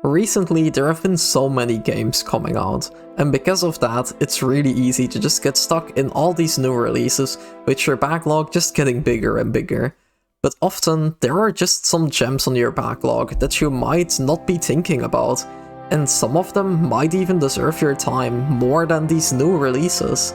Recently, there have been so many games coming out, and because of that, it's really easy to just get stuck in all these new releases, with your backlog just getting bigger and bigger. But often, there are just some gems on your backlog that you might not be thinking about, and some of them might even deserve your time more than these new releases.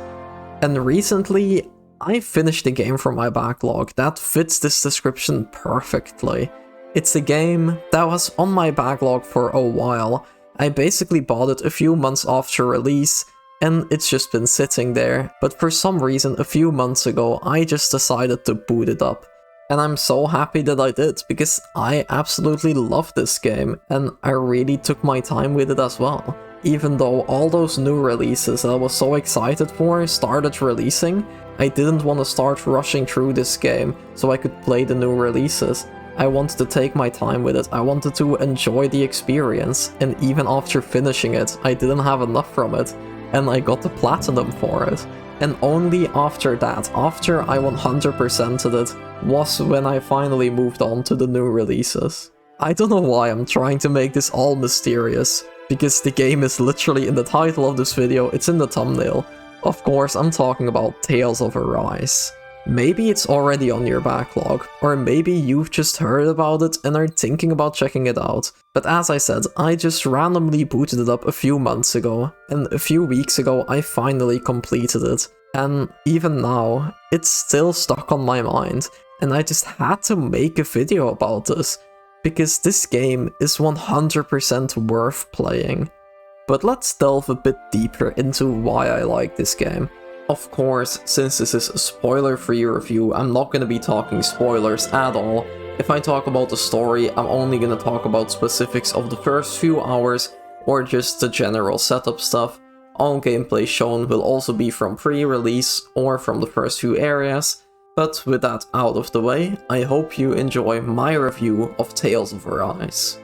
And recently, I finished a game from my backlog that fits this description perfectly. It's a game that was on my backlog for a while. I basically bought it a few months after release, and it's just been sitting there, but for some reason a few months ago I just decided to boot it up. And I'm so happy that I did, because I absolutely love this game, and I really took my time with it as well. Even though all those new releases that I was so excited for started releasing, I didn't want to start rushing through this game so I could play the new releases. I wanted to take my time with it, I wanted to enjoy the experience, and even after finishing it, I didn't have enough from it, and I got the platinum for it. And only after that, after I 100%ed it, was when I finally moved on to the new releases. I don't know why I'm trying to make this all mysterious, because the game is literally in the title of this video, it's in the thumbnail. Of course, I'm talking about Tales of Arise. Maybe it's already on your backlog, or maybe you've just heard about it and are thinking about checking it out. But as I said, I just randomly booted it up a few months ago, and a few weeks ago I finally completed it. And even now, it's still stuck on my mind, and I just had to make a video about this, because this game is 100% worth playing. But let's delve a bit deeper into why I like this game. Of course, since this is a spoiler-free review, I'm not going to be talking spoilers at all. If I talk about the story, I'm only going to talk about specifics of the first few hours, or just the general setup stuff. All gameplay shown will also be from pre-release, or from the first few areas. But with that out of the way, I hope you enjoy my review of Tales of Arise.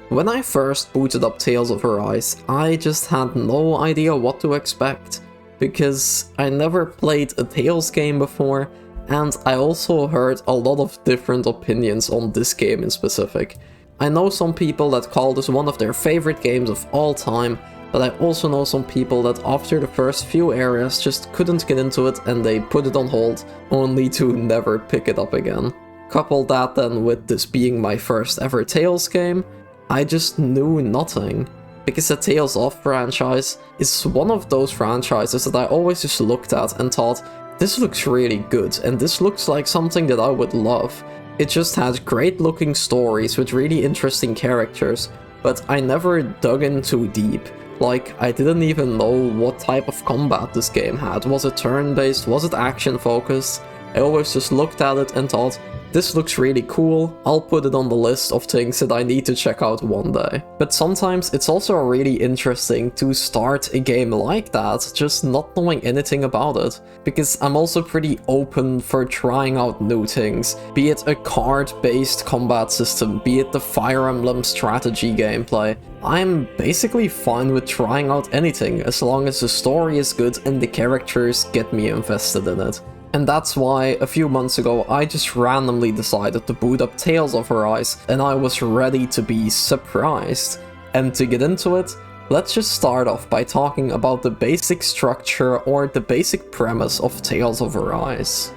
When I first booted up Tales of Arise, I just had no idea what to expect, because I never played a Tales game before, and I also heard a lot of different opinions on this game in specific. I know some people that call this one of their favorite games of all time, but I also know some people that after the first few areas just couldn't get into it and they put it on hold, only to never pick it up again. Couple that then with this being my first ever Tales game, I just knew nothing. Because the Tales of franchise is one of those franchises that I always just looked at and thought, this looks really good, and this looks like something that I would love. It just had great looking stories with really interesting characters, but I never dug in too deep. Like, I didn't even know what type of combat this game had. Was it turn-based? Was it action-focused? I always just looked at it and thought, this looks really cool, I'll put it on the list of things that I need to check out one day. But sometimes it's also really interesting to start a game like that, just not knowing anything about it. Because I'm also pretty open for trying out new things, be it a card-based combat system, be it the Fire Emblem strategy gameplay. I'm basically fine with trying out anything, as long as the story is good and the characters get me invested in it. And that's why a few months ago I just randomly decided to boot up Tales of Arise, and I was ready to be surprised. And to get into it, let's just start off by talking about the basic structure or the basic premise of Tales of Arise.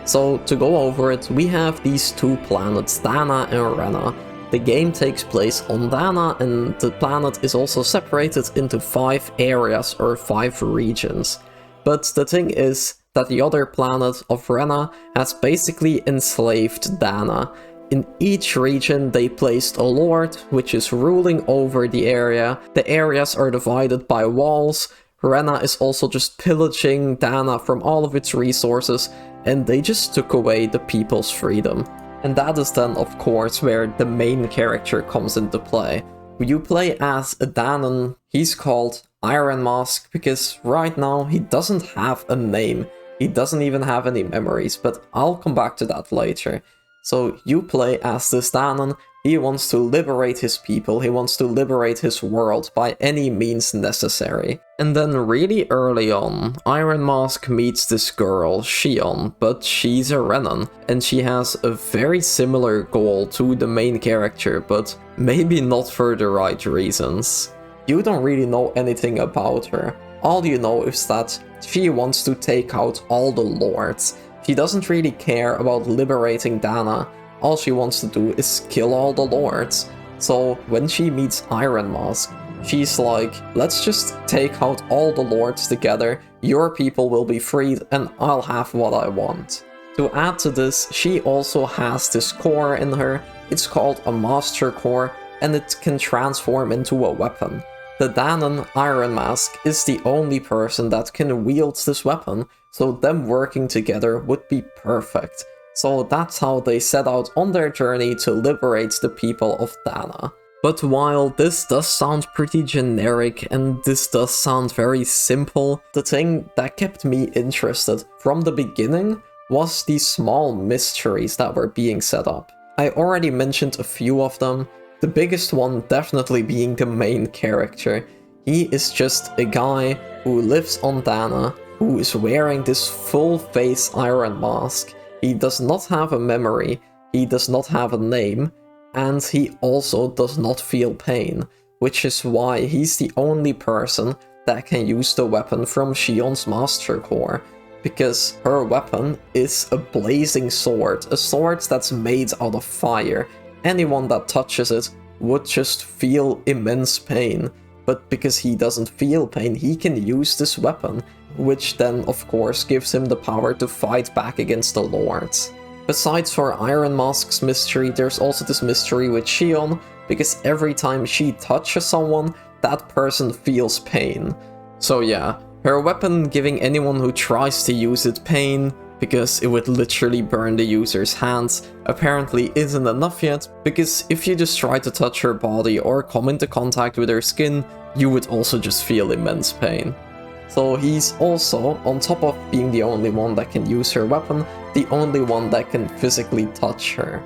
So to go over it, we have these two planets, Dana and Rena. The game takes place on Dana, and the planet is also separated into 5 areas or 5 regions. But the thing is that the other planet of Rena has basically enslaved Dana. In each region they placed a lord, which is ruling over the area. The areas are divided by walls. Rena is also just pillaging Dana from all of its resources, and they just took away the people's freedom. And that is then, of course, where the main character comes into play. You play as a Danon. He's called Iron Mask because right now he doesn't have a name. He doesn't even have any memories, but I'll come back to that later. So you play as this Danon, He wants to liberate his people, he wants to liberate his world by any means necessary. And then really early on, Iron Mask meets this girl, Shion, but she's a Renan, and she has a very similar goal to the main character, but maybe not for the right reasons. You don't really know anything about her. All you know is that she wants to take out all the lords. She doesn't really care about liberating Dana. All she wants to do is kill all the lords. So when she meets Iron Mask, she's like, let's just take out all the lords together, your people will be freed and I'll have what I want. To add to this, she also has this core in her. It's called a Master Core and it can transform into a weapon. The Danon Iron Mask is the only person that can wield this weapon, so them working together would be perfect. So that's how they set out on their journey to liberate the people of Dana. But while this does sound pretty generic and this does sound very simple, the thing that kept me interested from the beginning was these small mysteries that were being set up. I already mentioned a few of them, the biggest one definitely being the main character. He is just a guy who lives on Dana, who is wearing this full face Iron Mask. He does not have a memory, he does not have a name, and he also does not feel pain, which is why he's the only person that can use the weapon from Shion's Master Core, because her weapon is a blazing sword, a sword that's made out of fire. Anyone that touches it would just feel immense pain, but because he doesn't feel pain, he can use this weapon, which then of course gives him the power to fight back against the lords. Besides for Iron Mask's mystery, there's also this mystery with Shion, because every time she touches someone, that person feels pain. So yeah, her weapon giving anyone who tries to use it pain, because it would literally burn the user's hands, apparently isn't enough yet, because if you just try to touch her body or come into contact with her skin, you would also just feel immense pain. So he's also, on top of being the only one that can use her weapon, the only one that can physically touch her.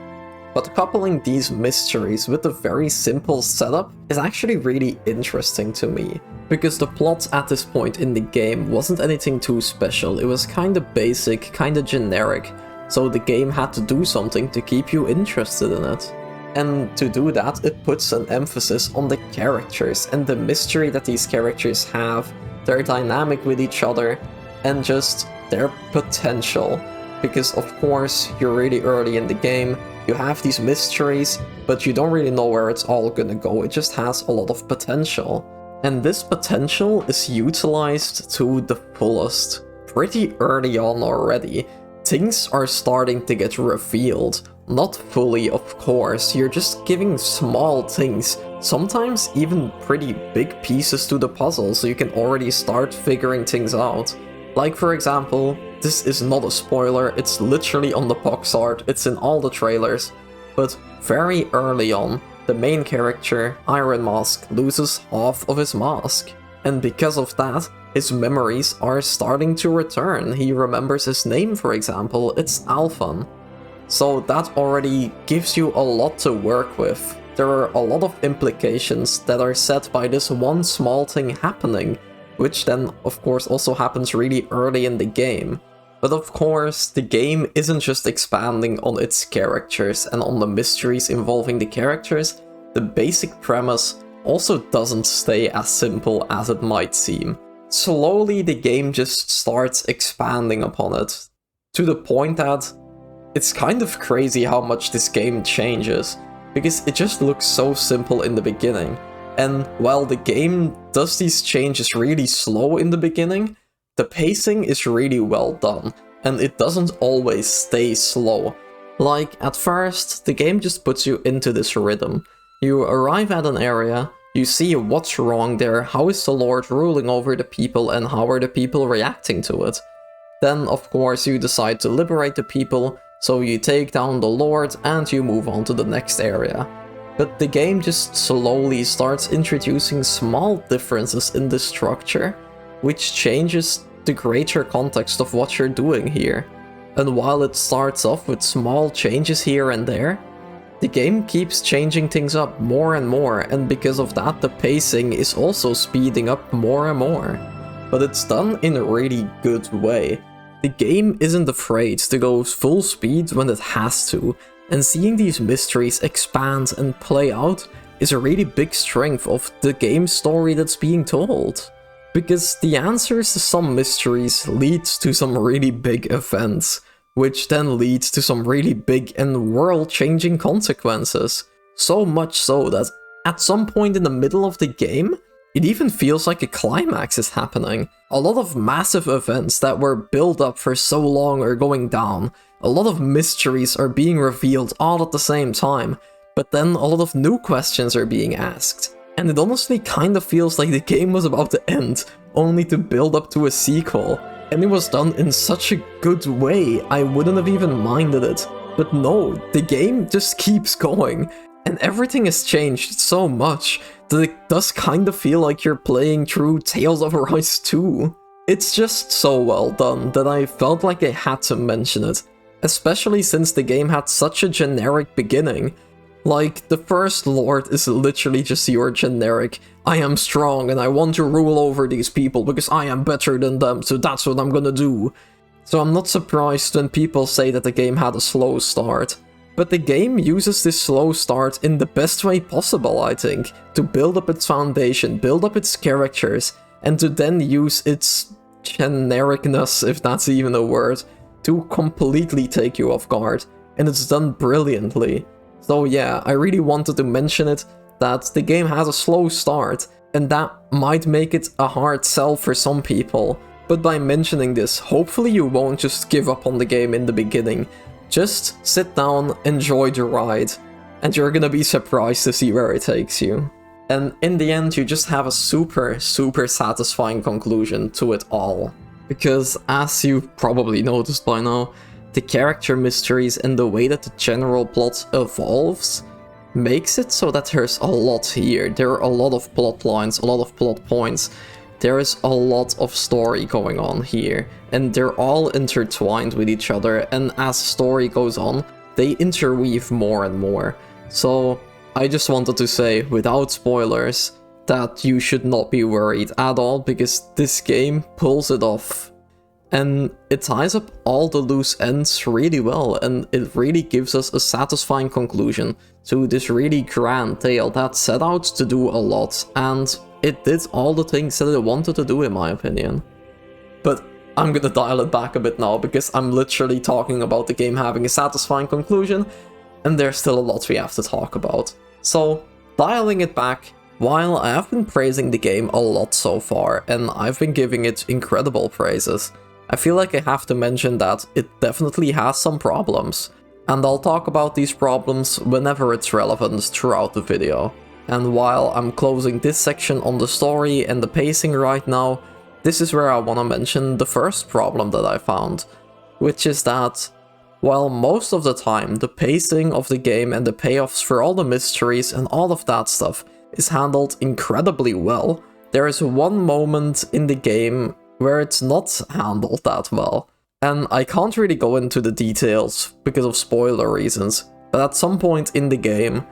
But coupling these mysteries with a very simple setup is actually really interesting to me, because the plot at this point in the game wasn't anything too special, it was kinda basic, kinda generic, so the game had to do something to keep you interested in it. And to do that, it puts an emphasis on the characters and the mystery that these characters have, their dynamic with each other, and just their potential. Because of course, you're really early in the game, you have these mysteries, but you don't really know where it's all gonna go, it just has a lot of potential. And this potential is utilized to the fullest. Pretty early on already, things are starting to get revealed. Not fully, of course, you're just giving small things, sometimes even pretty big pieces to the puzzle, so you can already start figuring things out. Like for example, this is not a spoiler, it's literally on the box art, it's in all the trailers, but very early on, the main character, Iron Mask, loses half of his mask. And because of that, his memories are starting to return. He remembers his name, for example, it's Alphan. So that already gives you a lot to work with. There are a lot of implications that are set by this one small thing happening, which then of course also happens really early in the game. But of course, the game isn't just expanding on its characters and on the mysteries involving the characters, the basic premise also doesn't stay as simple as it might seem. Slowly the game just starts expanding upon it, to the point that it's kind of crazy how much this game changes, because it just looks so simple in the beginning. And while the game does these changes really slow in the beginning, the pacing is really well done, and it doesn't always stay slow. Like, at first, the game just puts you into this rhythm. You arrive at an area, you see what's wrong there, how is the Lord ruling over the people, and how are the people reacting to it. Then, of course, you decide to liberate the people, so you take down the Lord and you move on to the next area. But the game just slowly starts introducing small differences in the structure, which changes the greater context of what you're doing here. And while it starts off with small changes here and there, The game keeps changing things up more and more, and because of that the pacing is also speeding up more and more. But it's done in a really good way. The game isn't afraid to go full speed when it has to, and seeing these mysteries expand and play out is a really big strength of the game story that's being told. Because the answers to some mysteries leads to some really big events, which then leads to some really big and world-changing consequences. So much so that at some point in the middle of the game, it even feels like a climax is happening. A lot of massive events that were built up for so long are going down. A lot of mysteries are being revealed all at the same time, but then a lot of new questions are being asked. And it honestly kind of feels like the game was about to end, only to build up to a sequel. And it was done in such a good way, I wouldn't have even minded it. But no, the game just keeps going. And everything has changed so much that it does kind of feel like you're playing through Tales of Arise 2. It's just so well done that I felt like I had to mention it, especially since the game had such a generic beginning. Like, the first lord is literally just your generic, I am strong and I want to rule over these people because I am better than them, so that's what I'm gonna do. So I'm not surprised when people say that the game had a slow start. But the game uses this slow start in the best way possible, I think, to build up its foundation, build up its characters, and to then use its genericness, if that's even a word, to completely take you off guard. And it's done brilliantly. So yeah, I really wanted to mention it, that the game has a slow start, and that might make it a hard sell for some people. But by mentioning this, hopefully you won't just give up on the game in the beginning. Just sit down, enjoy the ride, and you're gonna be surprised to see where it takes you. And in the end, you just have a super satisfying conclusion to it all. Because as you've probably noticed by now, the character mysteries and the way that the general plot evolves makes it so that there's a lot here. There are a lot of plot lines, a lot of plot points. There is a lot of story going on here, and they're all intertwined with each other, and as story goes on, they interweave more and more. So I just wanted to say, without spoilers, that you should not be worried at all, because this game pulls it off. And it ties up all the loose ends really well, and it really gives us a satisfying conclusion to this really grand tale that set out to do a lot, and it did all the things that it wanted to do, in my opinion. But I'm gonna dial it back a bit now, because I'm literally talking about the game having a satisfying conclusion, and there's still a lot we have to talk about. So, dialing it back, while I have been praising the game a lot so far, and I've been giving it incredible praises, I feel like I have to mention that it definitely has some problems. And I'll talk about these problems whenever it's relevant throughout the video. And while I'm closing this section on the story and the pacing right now, this is where I want to mention the first problem that I found, which is that while most of the time the pacing of the game and the payoffs for all the mysteries and all of that stuff is handled incredibly well, there is one moment in the game where it's not handled that well. And I can't really go into the details because of spoiler reasons, but at some point in the game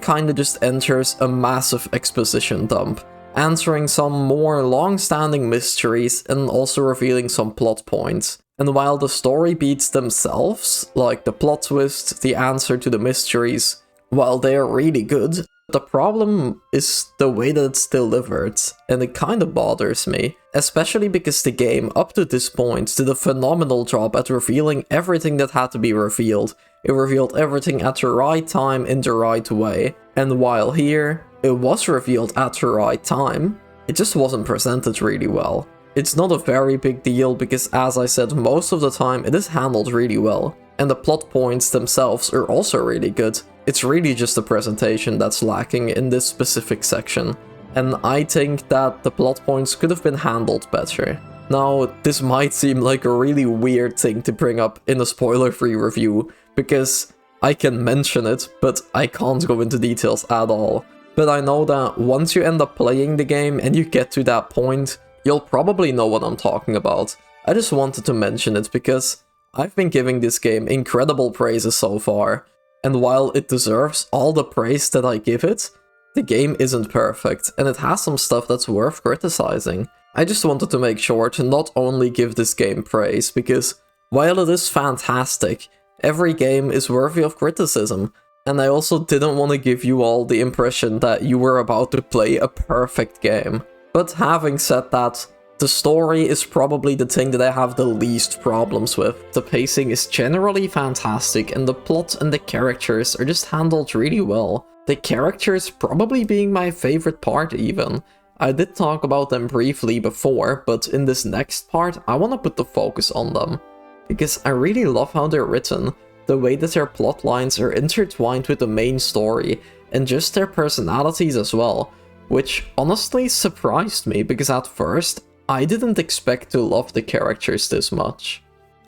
kinda just enters a massive exposition dump, answering some more long-standing mysteries and also revealing some plot points. And while the story beats themselves, like the plot twist, the answer to the mysteries, while they are really good, the problem is the way that it's delivered, and it kinda bothers me. Especially because the game, up to this point, did a phenomenal job at revealing everything that had to be revealed. It revealed everything at the right time in the right way. And while here, it was revealed at the right time, it just wasn't presented really well. It's not a very big deal because, as I said, most of the time it is handled really well. And the plot points themselves are also really good. It's really just the presentation that's lacking in this specific section. And I think that the plot points could have been handled better. Now, this might seem like a really weird thing to bring up in a spoiler-free review, because I can mention it, but I can't go into details at all. But I know that once you end up playing the game and you get to that point, you'll probably know what I'm talking about. I just wanted to mention it because I've been giving this game incredible praises so far, and while it deserves all the praise that I give it, the game isn't perfect, and it has some stuff that's worth criticizing. I just wanted to make sure to not only give this game praise, because while it is fantastic, every game is worthy of criticism, and I also didn't want to give you all the impression that you were about to play a perfect game. But having said that, the story is probably the thing that I have the least problems with. The pacing is generally fantastic, and the plot and the characters are just handled really well. The characters probably being my favorite part even. I did talk about them briefly before, but in this next part I want to put the focus on them. Because I really love how they're written, the way that their plot lines are intertwined with the main story, and just their personalities as well. Which honestly surprised me, because at first, I didn't expect to love the characters this much.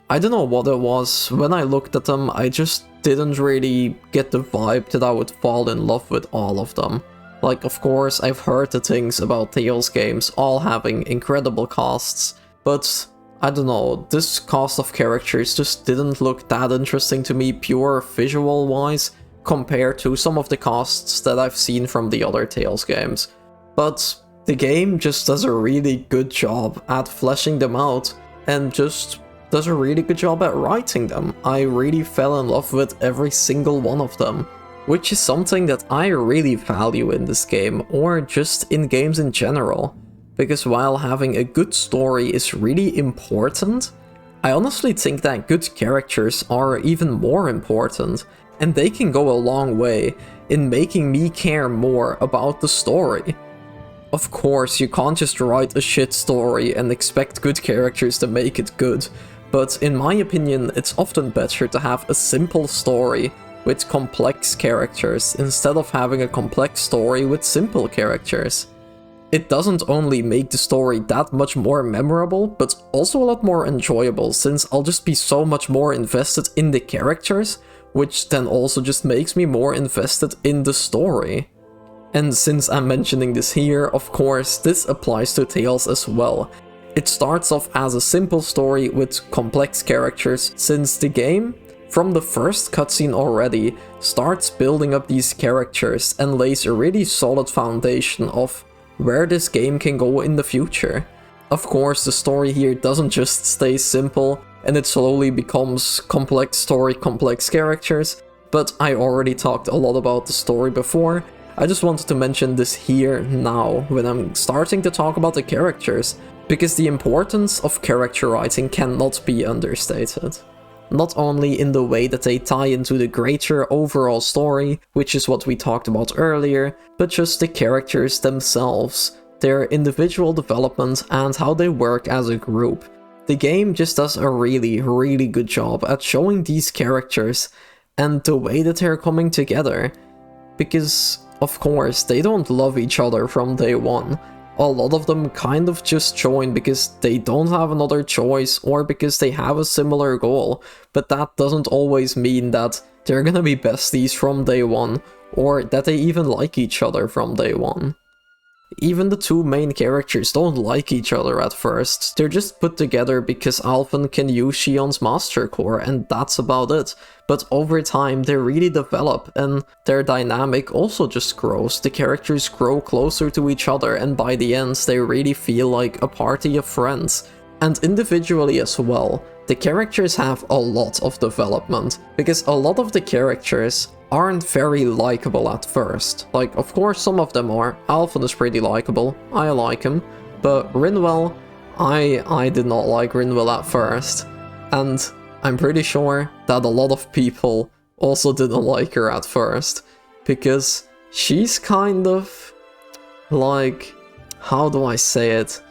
I don't know what it was, when I looked at them I just didn't really get the vibe that I would fall in love with all of them. Like, of course, I've heard the things about Tales games all having incredible casts, but I don't know, this cast of characters just didn't look that interesting to me pure visual-wise, compared to some of the casts that I've seen from the other Tales games. But the game just does a really good job at fleshing them out, and just does a really good job at writing them. I really fell in love with every single one of them, which is something that I really value in this game, or just in games in general. Because while having a good story is really important, I honestly think that good characters are even more important, and they can go a long way in making me care more about the story. Of course, you can't just write a shit story and expect good characters to make it good, but in my opinion, it's often better to have a simple story with complex characters instead of having a complex story with simple characters. It doesn't only make the story that much more memorable, but also a lot more enjoyable, since I'll just be so much more invested in the characters, which then also just makes me more invested in the story. And since I'm mentioning this here, of course, this applies to Tales as well. It starts off as a simple story with complex characters, since the game, from the first cutscene already, starts building up these characters and lays a really solid foundation of where this game can go in the future. Of course, the story here doesn't just stay simple, and it slowly becomes complex story, complex characters, but I already talked a lot about the story before. I just wanted to mention this here now, when I'm starting to talk about the characters, because the importance of character writing cannot be understated. Not only in the way that they tie into the greater overall story, which is what we talked about earlier, but just the characters themselves, their individual development and how they work as a group. The game just does a really good job at showing these characters and the way that they're coming together. Because, of course, they don't love each other from day one. A lot of them kind of just join because they don't have another choice or because they have a similar goal, but that doesn't always mean that they're gonna be besties from day one, or that they even like each other from day one. Even the two main characters don't like each other at first, they're just put together because Alphen can use Shion's Master Core, and that's about it. But over time they really develop, and their dynamic also just grows. The characters grow closer to each other, and by the end they really feel like a party of friends. And individually as well, the characters have a lot of development, because a lot of the characters aren't very likable at first. Like, of course some of them are. Alphen is pretty likable, I like him, but Rinwell, I did not like Rinwell at first, and I'm pretty sure that a lot of people also didn't like her at first, because she's kind of like, how do I say it?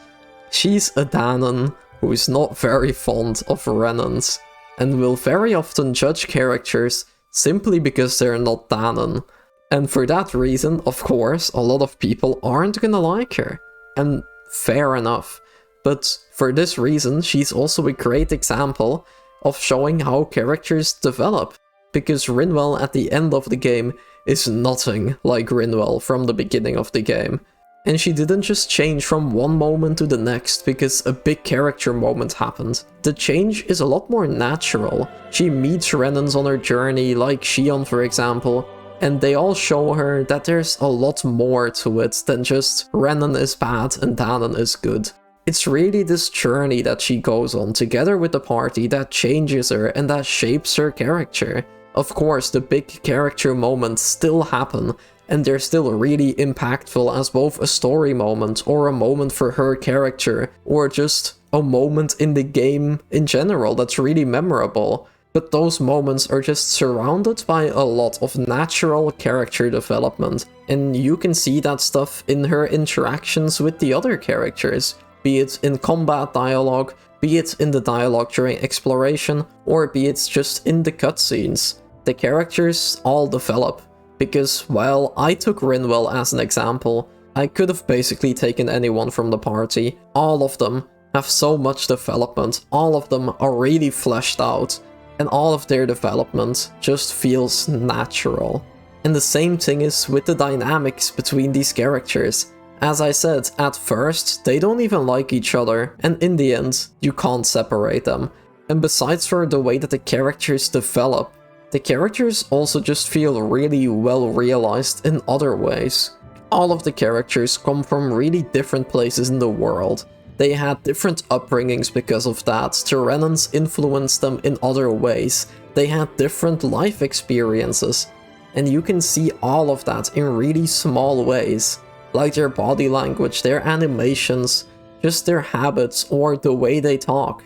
She's a Danon who is not very fond of Renans, and will very often judge characters simply because they're not Danon. And for that reason, of course, a lot of people aren't gonna like her. And fair enough. But for this reason, she's also a great example of showing how characters develop. Because Rinwell at the end of the game is nothing like Rinwell from the beginning of the game. And she didn't just change from one moment to the next because a big character moment happened. The change is a lot more natural. She meets Renans on her journey, like Shion for example, and they all show her that there's a lot more to it than just Renan is bad and Danon is good. It's really this journey that she goes on together with the party that changes her and that shapes her character. Of course, the big character moments still happen, and they're still really impactful as both a story moment or a moment for her character, or just a moment in the game in general that's really memorable. But those moments are just surrounded by a lot of natural character development, and you can see that stuff in her interactions with the other characters, be it in combat dialogue, be it in the dialogue during exploration, or be it just in the cutscenes. The characters all develop, because while I took Rinwell as an example, I could have basically taken anyone from the party. All of them have so much development, all of them are really fleshed out, and all of their development just feels natural. And the same thing is with the dynamics between these characters. As I said, at first, they don't even like each other, and in the end, you can't separate them. And besides for the way that the characters develop, the characters also just feel really well realized in other ways. All of the characters come from really different places in the world. They had different upbringings because of that. Tyrannans influenced them in other ways. They had different life experiences. And you can see all of that in really small ways. Like their body language, their animations, just their habits, or the way they talk.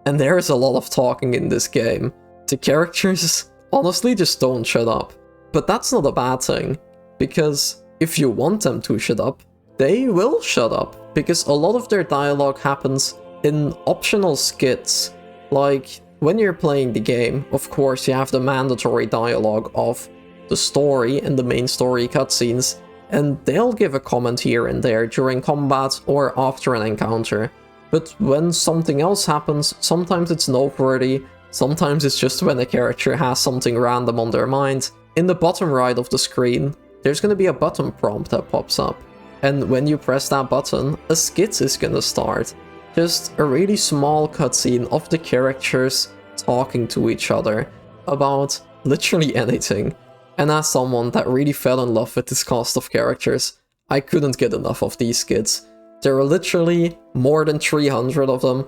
And there's a lot of talking in this game. The characters honestly just don't shut up. But that's not a bad thing, because if you want them to shut up, they will shut up. Because a lot of their dialogue happens in optional skits. Like, when you're playing the game, of course you have the mandatory dialogue of the story and the main story cutscenes, and they'll give a comment here and there during combat or after an encounter. But when something else happens, sometimes it's noteworthy, sometimes it's just when a character has something random on their mind. In the bottom right of the screen, there's gonna be a button prompt that pops up. And when you press that button, a skit is gonna start. Just a really small cutscene of the characters talking to each other about literally anything. And as someone that really fell in love with this cast of characters, I couldn't get enough of these skits. There are literally more than 300 of them,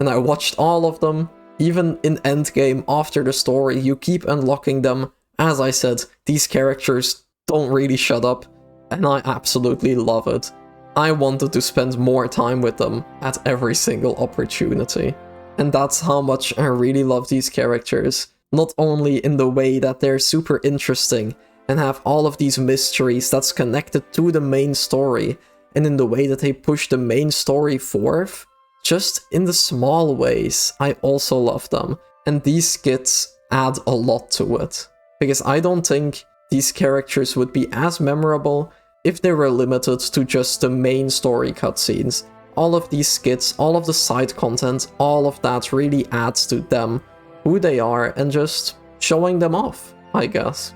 and I watched all of them. Even in Endgame, after the story, you keep unlocking them. As I said, these characters don't really shut up, and I absolutely love it. I wanted to spend more time with them at every single opportunity. And that's how much I really love these characters. Not only in the way that they're super interesting and have all of these mysteries that's connected to the main story, and in the way that they push the main story forth, just in the small ways, I also love them. And these skits add a lot to it. Because I don't think these characters would be as memorable if they were limited to just the main story cutscenes. All of these skits, all of the side content, all of that really adds to them, who they are, and just showing them off, I guess.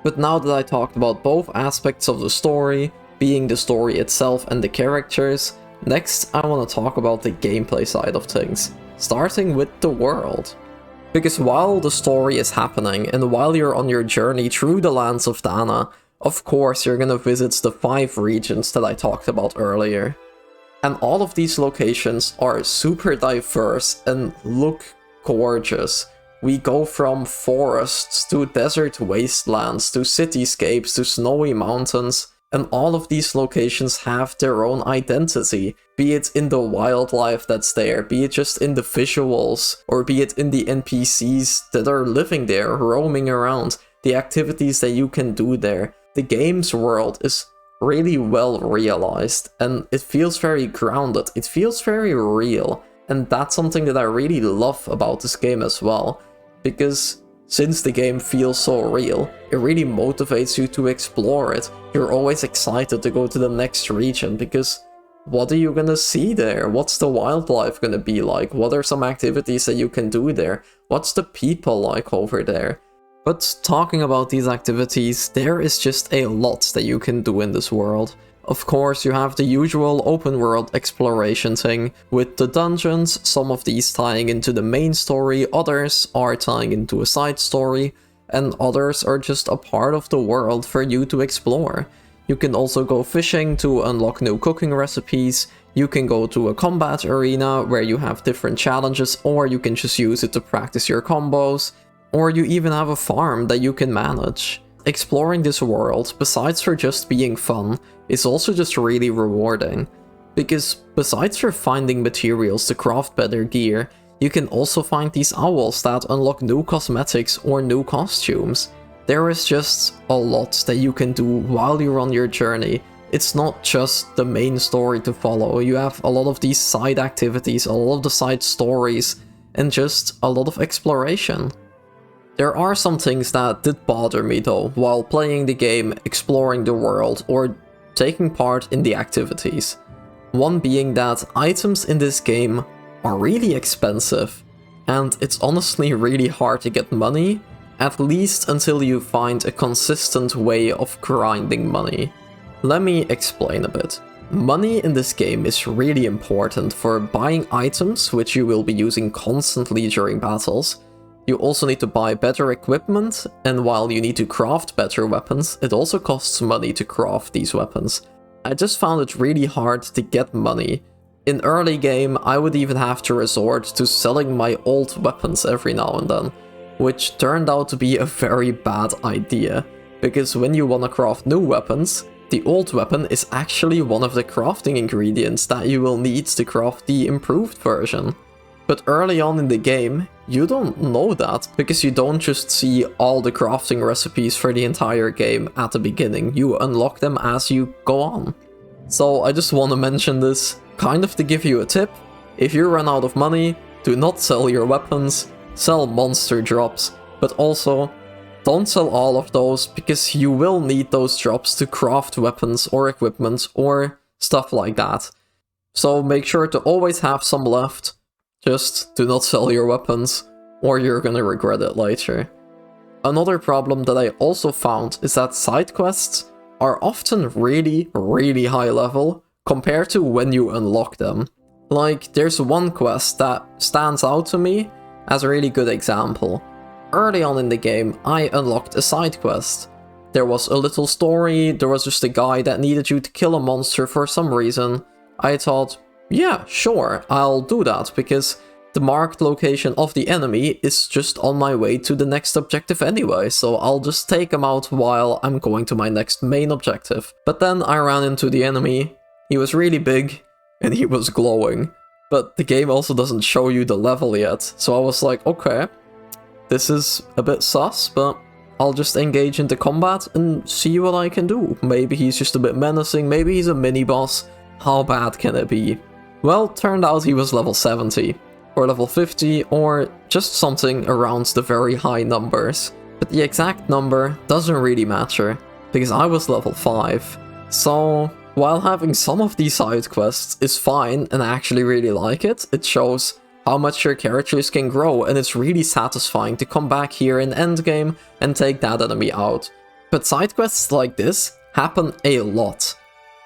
But now that I talked about both aspects of the story, being the story itself and the characters, next I want to talk about the gameplay side of things, starting with the world. Because while the story is happening, and while you're on your journey through the lands of Dana, of course you're gonna visit the 5 regions that I talked about earlier. And all of these locations are super diverse and look gorgeous. We go from forests to desert wastelands to cityscapes to snowy mountains, and all of these locations have their own identity, be it in the wildlife that's there, be it just in the visuals, or be it in the NPCs that are living there, roaming around, the activities that you can do there. The game's world is really well realized, and it feels very grounded, it feels very real, and that's something that I really love about this game as well, because since the game feels so real, it really motivates you to explore it. You're always excited to go to the next region, because what are you gonna see there? What's the wildlife gonna be like? What are some activities that you can do there? What's the people like over there? But talking about these activities, there is just a lot that you can do in this world. Of course, you have the usual open world exploration thing, with the dungeons, some of these tying into the main story, others are tying into a side story, and others are just a part of the world for you to explore. You can also go fishing to unlock new cooking recipes, you can go to a combat arena where you have different challenges, or you can just use it to practice your combos, or you even have a farm that you can manage. Exploring this world, besides for just being fun, is also just really rewarding. Because besides for finding materials to craft better gear, you can also find these owls that unlock new cosmetics or new costumes. There is just a lot that you can do while you're on your journey. It's not just the main story to follow, you have a lot of these side activities, a lot of the side stories, and just a lot of exploration. There are some things that did bother me though, while playing the game, exploring the world, or taking part in the activities. One being that items in this game are really expensive, and it's honestly really hard to get money, at least until you find a consistent way of grinding money. Let me explain a bit. Money in this game is really important for buying items, which you will be using constantly during battles. You also need to buy better equipment, and while you need to craft better weapons, it also costs money to craft these weapons. I just found it really hard to get money. In early game, I would even have to resort to selling my old weapons every now and then, which turned out to be a very bad idea, because when you want to craft new weapons, the old weapon is actually one of the crafting ingredients that you will need to craft the improved version. But early on in the game, you don't know that, because you don't just see all the crafting recipes for the entire game at the beginning, you unlock them as you go on. So I just want to mention this, kind of to give you a tip. If you run out of money, do not sell your weapons, sell monster drops, but also don't sell all of those, because you will need those drops to craft weapons or equipment or stuff like that. So make sure to always have some left. Just do not sell your weapons, or you're gonna regret it later. Another problem that I also found is that side quests are often really high level compared to when you unlock them. Like, there's one quest that stands out to me as a really good example. Early on in the game, I unlocked a side quest. There was a little story, there was just a guy that needed you to kill a monster for some reason. I thought, yeah, sure, I'll do that, because the marked location of the enemy is just on my way to the next objective anyway, so I'll just take him out while I'm going to my next main objective. But then I ran into the enemy, he was really big, and he was glowing. But the game also doesn't show you the level yet, so I was like, okay, this is a bit sus, but I'll just engage into combat and see what I can do. Maybe he's just a bit menacing, maybe he's a mini-boss, how bad can it be? Well, turned out he was level 70, or level 50, or just something around the very high numbers. But the exact number doesn't really matter, because I was level 5. So, while having some of these side quests is fine and I actually really like it, it shows how much your characters can grow, and it's really satisfying to come back here in Endgame and take that enemy out. But side quests like this happen a lot.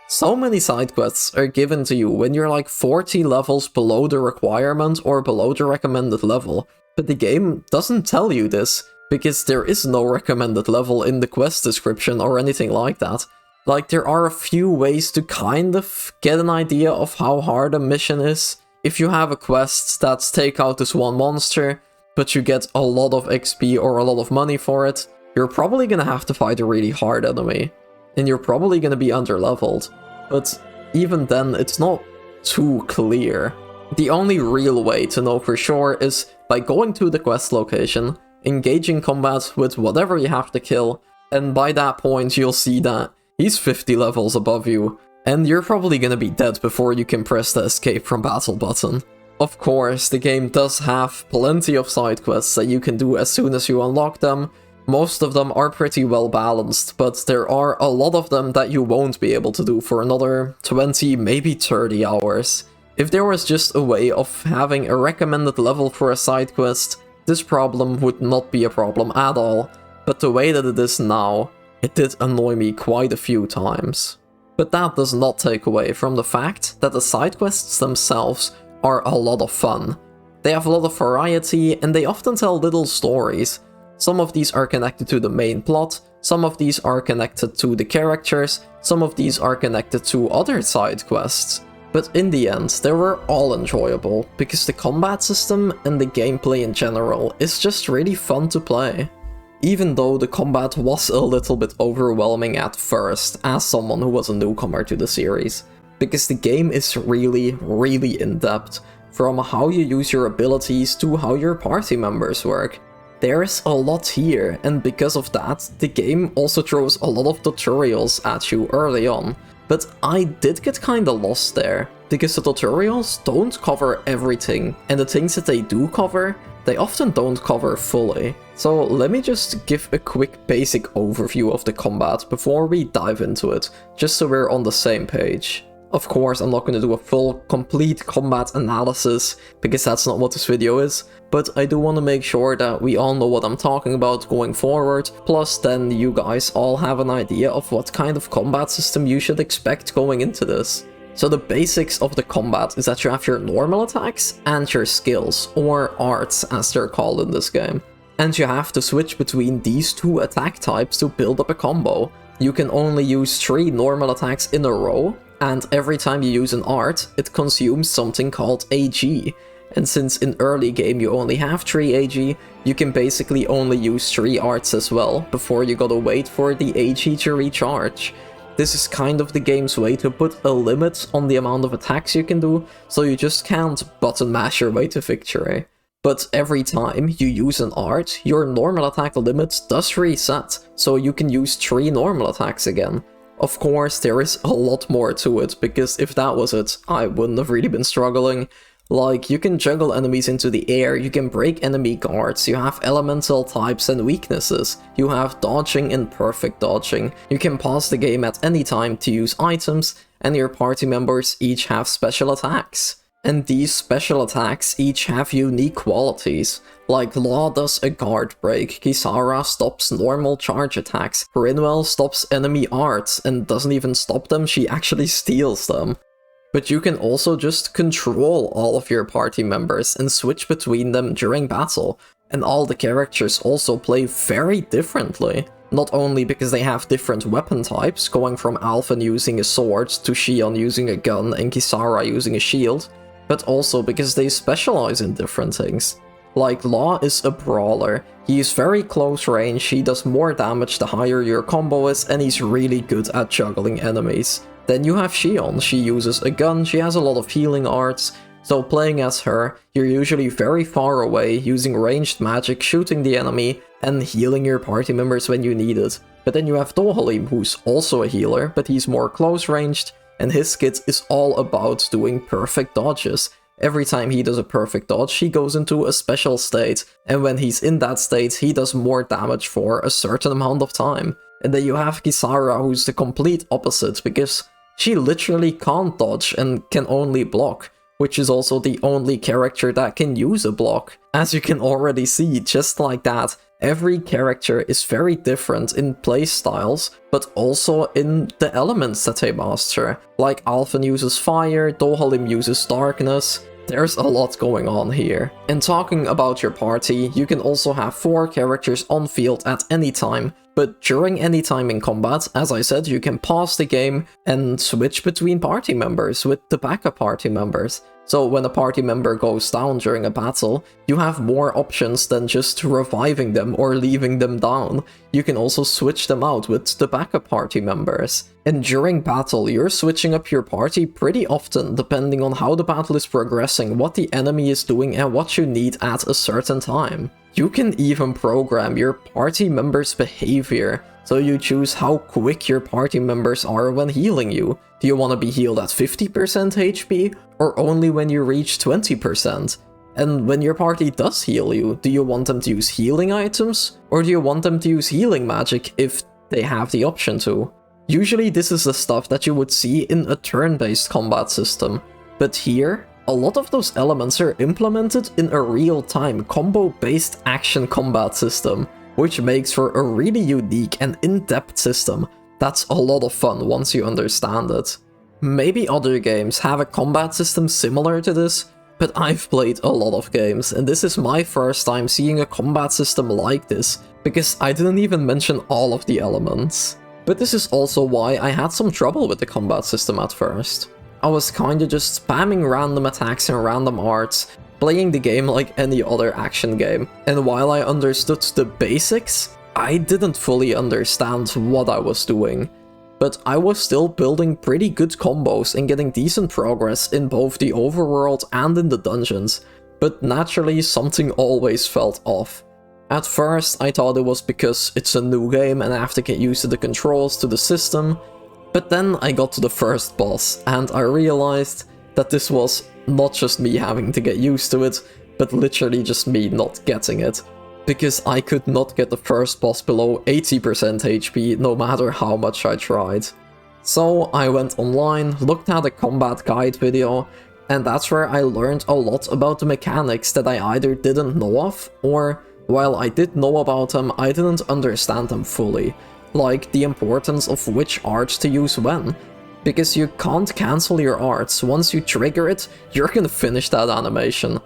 So many side quests are given to you when you're like 40 levels below the requirement or below the recommended level, but the game doesn't tell you this, because there is no recommended level in the quest description or anything like that. Like, there are a few ways to kind of get an idea of how hard a mission is. If you have a quest that's take out this one monster, but you get a lot of XP or a lot of money for it, you're probably gonna have to fight a really hard enemy. And you're probably gonna be underleveled. But even then, it's not too clear. The only real way to know for sure is by going to the quest location, engaging combat with whatever you have to kill, and by that point you'll see that he's 50 levels above you, and you're probably gonna be dead before you can press the escape from battle button. Of course, the game does have plenty of side quests that you can do as soon as you unlock them. Most of them are pretty well balanced, but there are a lot of them that you won't be able to do for another 20, maybe 30 hours. If there was just a way of having a recommended level for a side quest, this problem would not be a problem at all, but the way that it is now, it did annoy me quite a few times. But that does not take away from the fact that the side quests themselves are a lot of fun. They have a lot of variety, and they often tell little stories. Some of these are connected to the main plot, some of these are connected to the characters, some of these are connected to other side quests. But in the end, they were all enjoyable, because the combat system and the gameplay in general is just really fun to play. Even though the combat was a little bit overwhelming at first, as someone who was a newcomer to the series. Because the game is really, really in-depth, from how you use your abilities to how your party members work. There's a lot here, and because of that, the game also throws a lot of tutorials at you early on. But I did get kinda lost there, because the tutorials don't cover everything, and the things that they do cover, they often don't cover fully. So let me just give a quick basic overview of the combat before we dive into it, just so we're on the same page. Of course, I'm not going to do a full, complete combat analysis, because that's not what this video is, but I do want to make sure that we all know what I'm talking about going forward, plus then you guys all have an idea of what kind of combat system you should expect going into this. So the basics of the combat is that you have your normal attacks and your skills, or arts as they're called in this game. And you have to switch between these two attack types to build up a combo. You can only use 3 normal attacks in a row, and every time you use an art, it consumes something called AG. And since in early game you only have 3 AG, you can basically only use 3 arts as well, before you gotta wait for the AG to recharge. This is kind of the game's way to put a limit on the amount of attacks you can do, so you just can't button mash your way to victory. But every time you use an art, your normal attack limit does reset, so you can use 3 normal attacks again. Of course, there is a lot more to it, because if that was it, I wouldn't have really been struggling. Like, you can juggle enemies into the air, you can break enemy guards, you have elemental types and weaknesses, you have dodging and perfect dodging, you can pause the game at any time to use items, and your party members each have special attacks. And these special attacks each have unique qualities. Like Law does a guard break, Kisara stops normal charge attacks, Rinwell stops enemy arts and doesn't even stop them, she actually steals them. But you can also just control all of your party members and switch between them during battle. And all the characters also play very differently. Not only because they have different weapon types, going from Alphen using a sword to Shion using a gun and Kisara using a shield, but also because they specialize in different things. Like Law is a brawler, he is very close range, he does more damage the higher your combo is, and he's really good at juggling enemies. Then you have Shion, she uses a gun, she has a lot of healing arts, so playing as her, you're usually very far away, using ranged magic, shooting the enemy, and healing your party members when you need it. But then you have Dohalim, who's also a healer, but he's more close ranged, and his skit is all about doing perfect dodges. Every time he does a perfect dodge, he goes into a special state, and when he's in that state, he does more damage for a certain amount of time. And then you have Kisara, who's the complete opposite, because she literally can't dodge and can only block, which is also the only character that can use a block. As you can already see, just like that, every character is very different in playstyles, but also in the elements that they master. Like Alphen uses fire, Dohalim uses darkness. There's a lot going on here. And talking about your party, you can also have 4 characters on field at any time, but during any time in combat, as I said, you can pause the game and switch between party members with the backup party members. So when a party member goes down during a battle, you have more options than just reviving them or leaving them down. You can also switch them out with the backup party members. And during battle, you're switching up your party pretty often, depending on how the battle is progressing, what the enemy is doing, and what you need at a certain time. You can even program your party members' behavior, so you choose how quick your party members are when healing you. Do you want to be healed at 50% HP, or only when you reach 20%? And when your party does heal you, do you want them to use healing items, or do you want them to use healing magic if they have the option to? Usually this is the stuff that you would see in a turn-based combat system, but here, a lot of those elements are implemented in a real-time combo-based action combat system, which makes for a really unique and in-depth system, That's a lot of fun once you understand it. Maybe other games have a combat system similar to this, but I've played a lot of games, and this is my first time seeing a combat system like this, because I didn't even mention all of the elements. But this is also why I had some trouble with the combat system at first. I was kinda just spamming random attacks and random arts, playing the game like any other action game, and while I understood the basics, I didn't fully understand what I was doing. But I was still building pretty good combos and getting decent progress in both the overworld and in the dungeons, but naturally something always felt off. At first I thought it was because it's a new game and I have to get used to the controls to the system, but then I got to the first boss and I realized that this was not just me having to get used to it, but literally just me not getting it. Because I could not get the first boss below 80% HP no matter how much I tried. So I went online, looked at a combat guide video, and that's where I learned a lot about the mechanics that I either didn't know of, or while I did know about them, I didn't understand them fully. Like the importance of which art to use when. Because you can't cancel your arts, once you trigger it, you're gonna finish that animation.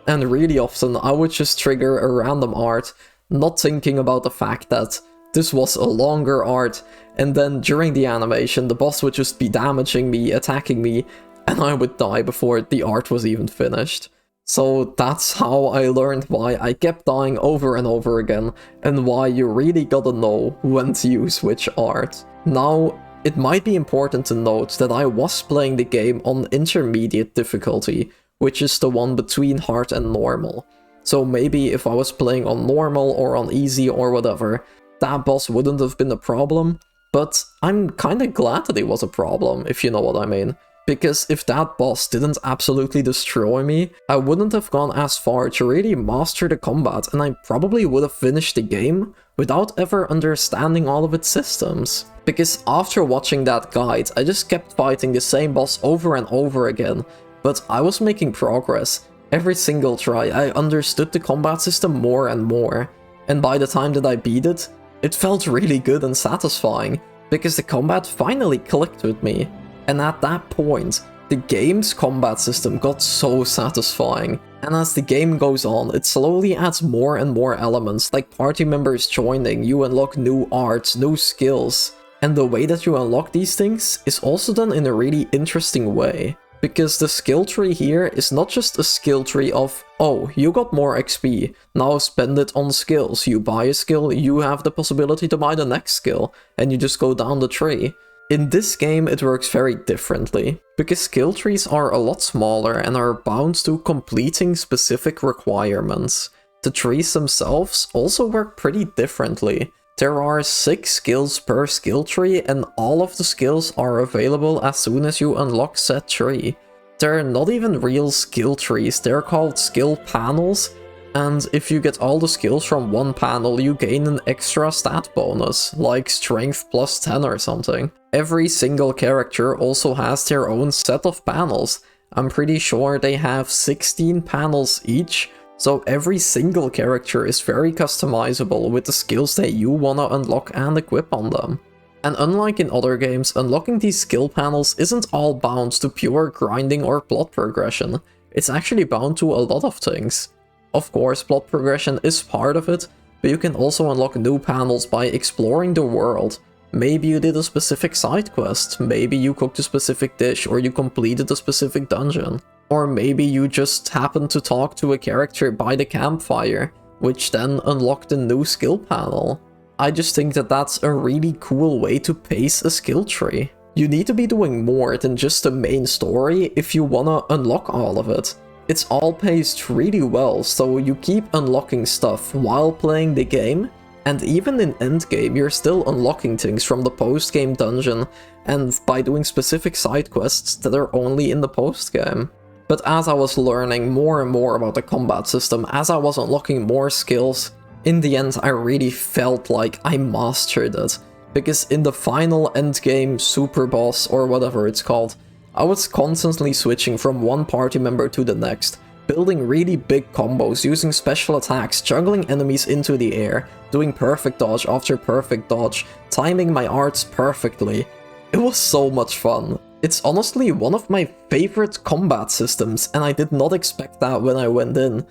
And really often I would just trigger a random art, not thinking about the fact that this was a longer art, and then during the animation the boss would just be damaging me, attacking me, and I would die before the art was even finished. So that's how I learned why I kept dying over and over again, and why you really gotta know when to use which art. Now, it might be important to note that I was playing the game on intermediate difficulty, which is the one between hard and normal. So maybe if I was playing on normal or on easy or whatever, that boss wouldn't have been a problem, but I'm kinda glad that it was a problem, if you know what I mean. Because if that boss didn't absolutely destroy me, I wouldn't have gone as far to really master the combat, and I probably would have finished the game without ever understanding all of its systems. Because after watching that guide, I just kept fighting the same boss over and over again, but I was making progress. Every single try, I understood the combat system more and more, and by the time that I beat it, it felt really good and satisfying, because the combat finally clicked with me. And at that point, the game's combat system got so satisfying, and as the game goes on, it slowly adds more and more elements, like party members joining, you unlock new arts, new skills, and the way that you unlock these things is also done in a really interesting way. Because the skill tree here is not just a skill tree of, oh, you got more XP, now spend it on skills, you buy a skill, you have the possibility to buy the next skill, and you just go down the tree. In this game it works very differently, because skill trees are a lot smaller and are bound to completing specific requirements. The trees themselves also work pretty differently. There are 6 skills per skill tree, and all of the skills are available as soon as you unlock said tree. They're not even real skill trees, they're called skill panels, and if you get all the skills from one panel, you gain an extra stat bonus, like strength plus 10 or something. Every single character also has their own set of panels. I'm pretty sure they have 16 panels each, so every single character is very customizable with the skills that you wanna unlock and equip on them. And unlike in other games, unlocking these skill panels isn't all bound to pure grinding or plot progression. It's actually bound to a lot of things. Of course, plot progression is part of it, but you can also unlock new panels by exploring the world. Maybe you did a specific side quest, maybe you cooked a specific dish, or you completed a specific dungeon. Or maybe you just happened to talk to a character by the campfire, which then unlocked a new skill panel. I just think that that's a really cool way to pace a skill tree. You need to be doing more than just the main story if you wanna unlock all of it. It's all paced really well, so you keep unlocking stuff while playing the game, and even in Endgame you're still unlocking things from the post-game dungeon, and by doing specific side quests that are only in the post-game. But as I was learning more and more about the combat system, as I was unlocking more skills, in the end I really felt like I mastered it. Because in the final endgame super boss, or whatever it's called, I was constantly switching from one party member to the next, building really big combos, using special attacks, juggling enemies into the air, doing perfect dodge after perfect dodge, timing my arts perfectly. It was so much fun. It's honestly one of my favorite combat systems, and I did not expect that when I went in.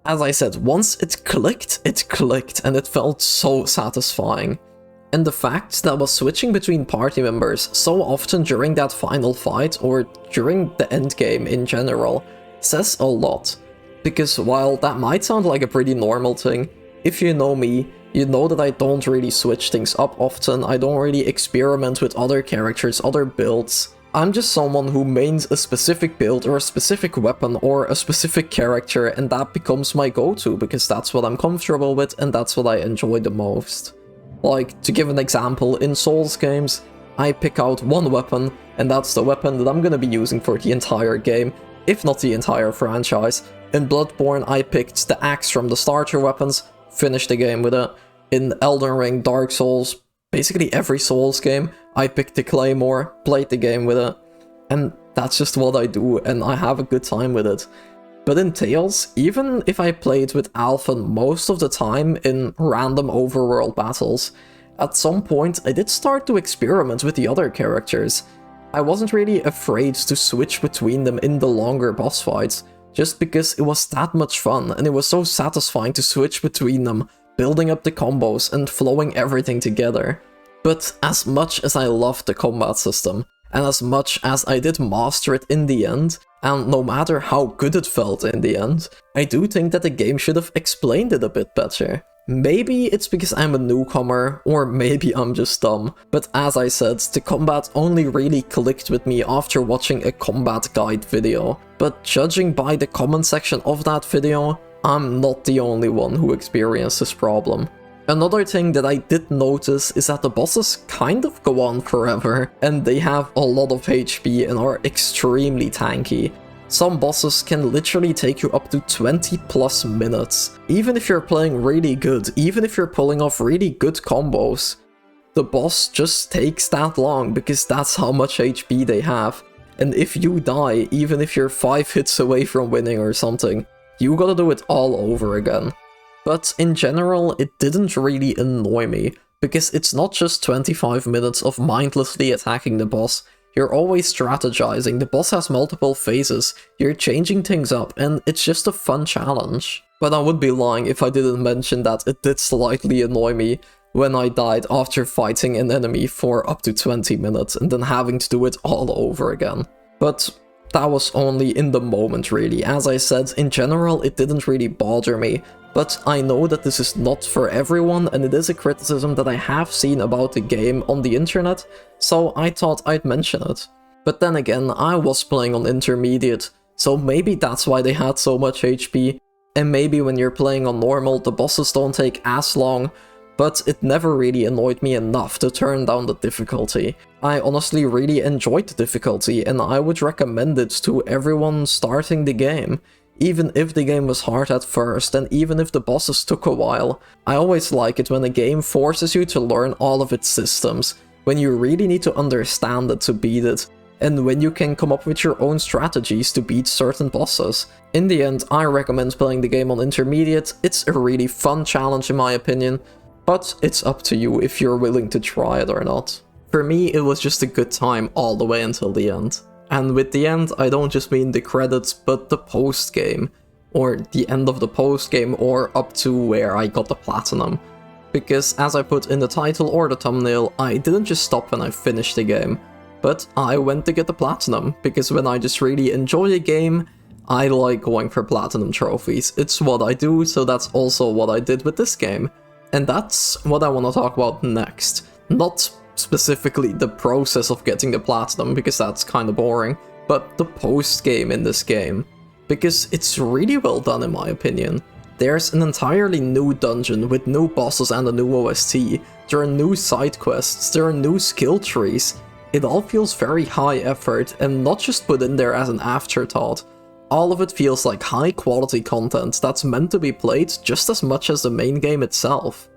As I said, once it clicked, and it felt so satisfying. And the fact that I was switching between party members so often during that final fight, or during the endgame in general, says a lot. Because while that might sound like a pretty normal thing, if you know me, you know that I don't really switch things up often, I don't really experiment with other characters, other builds. I'm just someone who mains a specific build or a specific weapon or a specific character, and that becomes my go-to because that's what I'm comfortable with and that's what I enjoy the most. Like, to give an example, in Souls games, I pick out one weapon, and that's the weapon that I'm gonna be using for the entire game, if not the entire franchise. In Bloodborne, I picked the axe from the starter weapons, finished the game with it. In Elden Ring, Dark Souls, basically every Souls game, I picked the Claymore, played the game with it, and that's just what I do, and I have a good time with it. But in Tales, even if I played with Alphen most of the time in random overworld battles, at some point I did start to experiment with the other characters. I wasn't really afraid to switch between them in the longer boss fights, just because it was that much fun, and it was so satisfying to switch between them, building up the combos and flowing everything together. But as much as I loved the combat system, and as much as I did master it in the end, and no matter how good it felt in the end, I do think that the game should have explained it a bit better. Maybe it's because I'm a newcomer, or maybe I'm just dumb, but as I said, the combat only really clicked with me after watching a combat guide video. But judging by the comment section of that video, I'm not the only one who experienced this problem. Another thing that I did notice is that the bosses kind of go on forever, and they have a lot of HP and are extremely tanky. Some bosses can literally take you up to 20 plus minutes. Even if you're playing really good, even if you're pulling off really good combos, the boss just takes that long because that's how much HP they have. And if you die, even if you're 5 hits away from winning or something, you gotta do it all over again. But in general, it didn't really annoy me, because it's not just 25 minutes of mindlessly attacking the boss. You're always strategizing, the boss has multiple phases, you're changing things up, and it's just a fun challenge. But I would be lying if I didn't mention that it did slightly annoy me when I died after fighting an enemy for up to 20 minutes and then having to do it all over again. But that was only in the moment really. As I said, in general it didn't really bother me, but I know that this is not for everyone and it is a criticism that I have seen about the game on the internet, so I thought I'd mention it. But then again, I was playing on intermediate, so maybe that's why they had so much HP, and maybe when you're playing on normal the bosses don't take as long, but it never really annoyed me enough to turn down the difficulty. I honestly really enjoyed the difficulty, and I would recommend it to everyone starting the game. Even if the game was hard at first, and even if the bosses took a while. I always like it when a game forces you to learn all of its systems, when you really need to understand it to beat it, and when you can come up with your own strategies to beat certain bosses. In the end, I recommend playing the game on intermediate. It's a really fun challenge in my opinion, but it's up to you if you're willing to try it or not. For me, it was just a good time all the way until the end. And with the end, I don't just mean the credits, but the post-game, or the end of the post-game, or up to where I got the platinum. Because as I put in the title or the thumbnail, I didn't just stop when I finished the game, but I went to get the platinum, because when I just really enjoy a game, I like going for platinum trophies. It's what I do, so that's also what I did with this game. And that's what I want to talk about next. Not specifically the process of getting the platinum, because that's kind of boring, but the post-game in this game. Because it's really well done in my opinion. There's an entirely new dungeon with new bosses and a new OST, there are new side quests, there are new skill trees. It all feels very high effort and not just put in there as an afterthought. All of it feels like high quality content that's meant to be played just as much as the main game itself.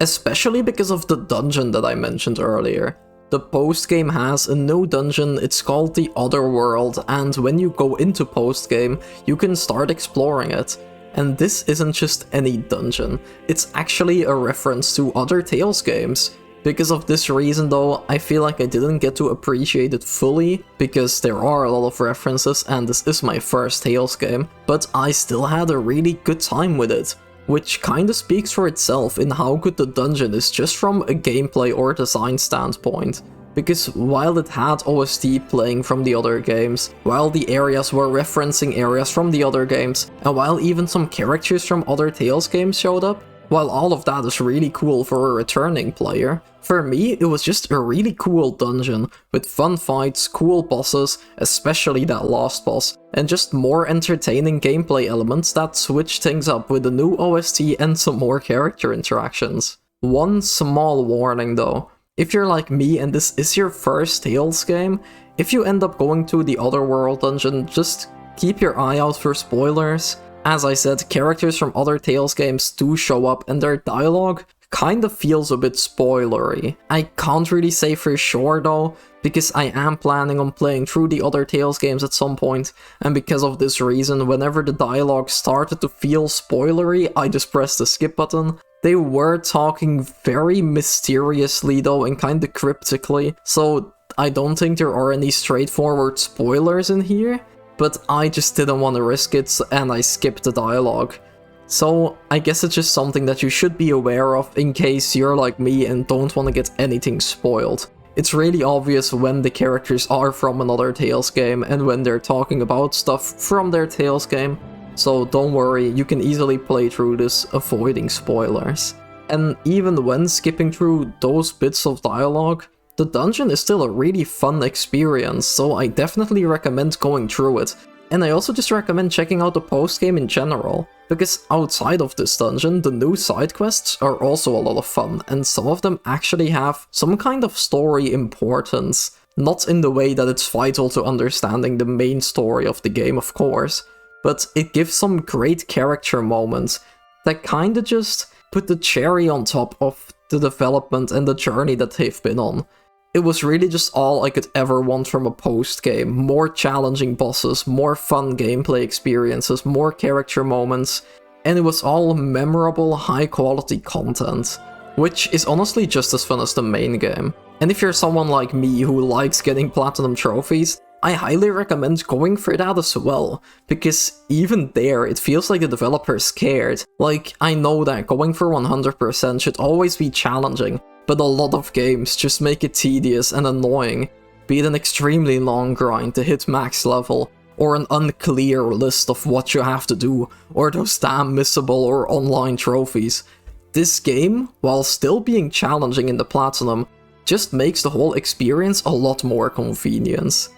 Especially because of the dungeon that I mentioned earlier. The post-game has a new dungeon, it's called the Otherworld, and when you go into post-game, you can start exploring it. And this isn't just any dungeon, it's actually a reference to other Tales games. Because of this reason though, I feel like I didn't get to appreciate it fully, because there are a lot of references and this is my first Tales game, but I still had a really good time with it. Which kinda speaks for itself in how good the dungeon is just from a gameplay or design standpoint. Because while it had OST playing from the other games, while the areas were referencing areas from the other games, and while even some characters from other Tales games showed up, while all of that is really cool for a returning player, for me it was just a really cool dungeon, with fun fights, cool bosses, especially that last boss, and just more entertaining gameplay elements that switch things up with a new OST and some more character interactions. One small warning though, if you're like me and this is your first Tales game, if you end up going to the Otherworld dungeon, just keep your eye out for spoilers. As I said, characters from other Tales games do show up and their dialogue kinda feels a bit spoilery. I can't really say for sure though, because I am planning on playing through the other Tales games at some point, and because of this reason, whenever the dialogue started to feel spoilery, I just pressed the skip button. They were talking very mysteriously though and kinda cryptically, so I don't think there are any straightforward spoilers in here. But I just didn't want to risk it and I skipped the dialogue. So I guess it's just something that you should be aware of in case you're like me and don't want to get anything spoiled. It's really obvious when the characters are from another Tales game and when they're talking about stuff from their Tales game. So don't worry, you can easily play through this avoiding spoilers. And even when skipping through those bits of dialogue, the dungeon is still a really fun experience, so I definitely recommend going through it. And I also just recommend checking out the post-game in general, because outside of this dungeon, the new side quests are also a lot of fun, and some of them actually have some kind of story importance. Not in the way that it's vital to understanding the main story of the game, of course, but it gives some great character moments that kinda just put the cherry on top of the development and the journey that they've been on. It was really just all I could ever want from a post-game. More challenging bosses, more fun gameplay experiences, more character moments, and it was all memorable, high-quality content, which is honestly just as fun as the main game. And if you're someone like me who likes getting platinum trophies, I highly recommend going for that as well, because even there it feels like the developers cared. Like, I know that going for 100% should always be challenging, but a lot of games just make it tedious and annoying, be it an extremely long grind to hit max level, or an unclear list of what you have to do, or those damn missable or online trophies. This game, while still being challenging in the Platinum, just makes the whole experience a lot more convenient.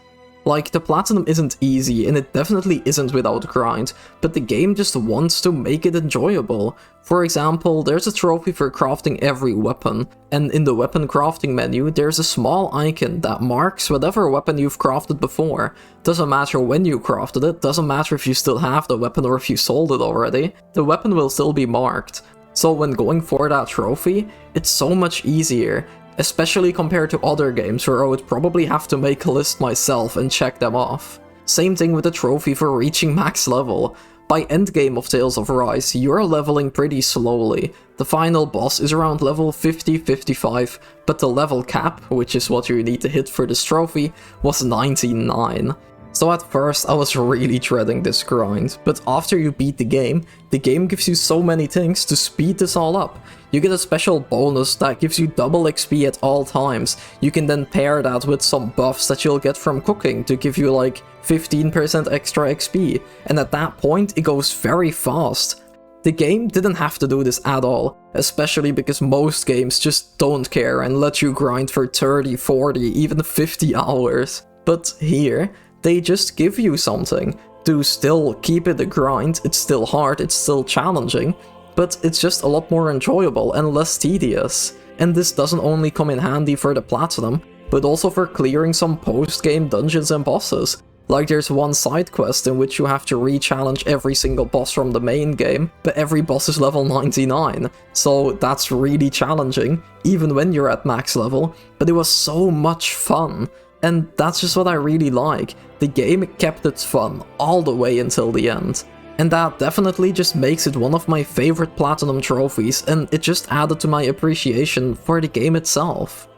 Like, the Platinum isn't easy, and it definitely isn't without grind, but the game just wants to make it enjoyable. For example, there's a trophy for crafting every weapon, and in the weapon crafting menu, there's a small icon that marks whatever weapon you've crafted before. Doesn't matter when you crafted it, doesn't matter if you still have the weapon or if you sold it already, the weapon will still be marked. So when going for that trophy, it's so much easier. Especially compared to other games where I would probably have to make a list myself and check them off. Same thing with the trophy for reaching max level. By endgame of Tales of Arise, you're leveling pretty slowly. The final boss is around level 50-55, but the level cap, which is what you need to hit for this trophy, was 99. So at first I was really dreading this grind, but after you beat the game gives you so many things to speed this all up. You get a special bonus that gives you double XP at all times. You can then pair that with some buffs that you'll get from cooking to give you like 15% extra XP, and at that point it goes very fast. The game didn't have to do this at all, especially because most games just don't care and let you grind for 30, 40, even 50 hours. But here, they just give you something to still keep it a grind. It's still hard, it's still challenging, but it's just a lot more enjoyable and less tedious. And this doesn't only come in handy for the Platinum, but also for clearing some post-game dungeons and bosses. Like there's one side quest in which you have to re-challenge every single boss from the main game, but every boss is level 99, so that's really challenging, even when you're at max level, but it was so much fun. And that's just what I really like. The game kept its fun all the way until the end. And that definitely just makes it one of my favorite Platinum trophies, and it just added to my appreciation for the game itself.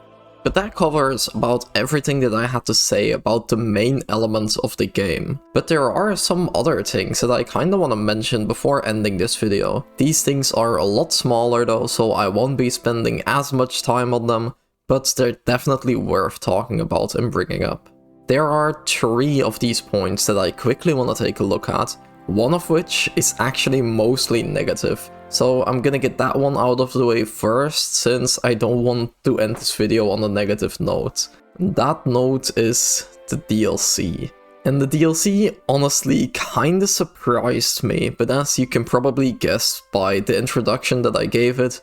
But that covers about everything that I had to say about the main elements of the game. But there are some other things that I kinda wanna mention before ending this video. These things are a lot smaller though, so I won't be spending as much time on them, but they're definitely worth talking about and bringing up. There are 3 of these points that I quickly wanna take a look at, one of which is actually mostly negative. So I'm gonna get that one out of the way first, since I don't want to end this video on a negative note. That note is the DLC. And the DLC honestly kinda surprised me, but as you can probably guess by the introduction that I gave it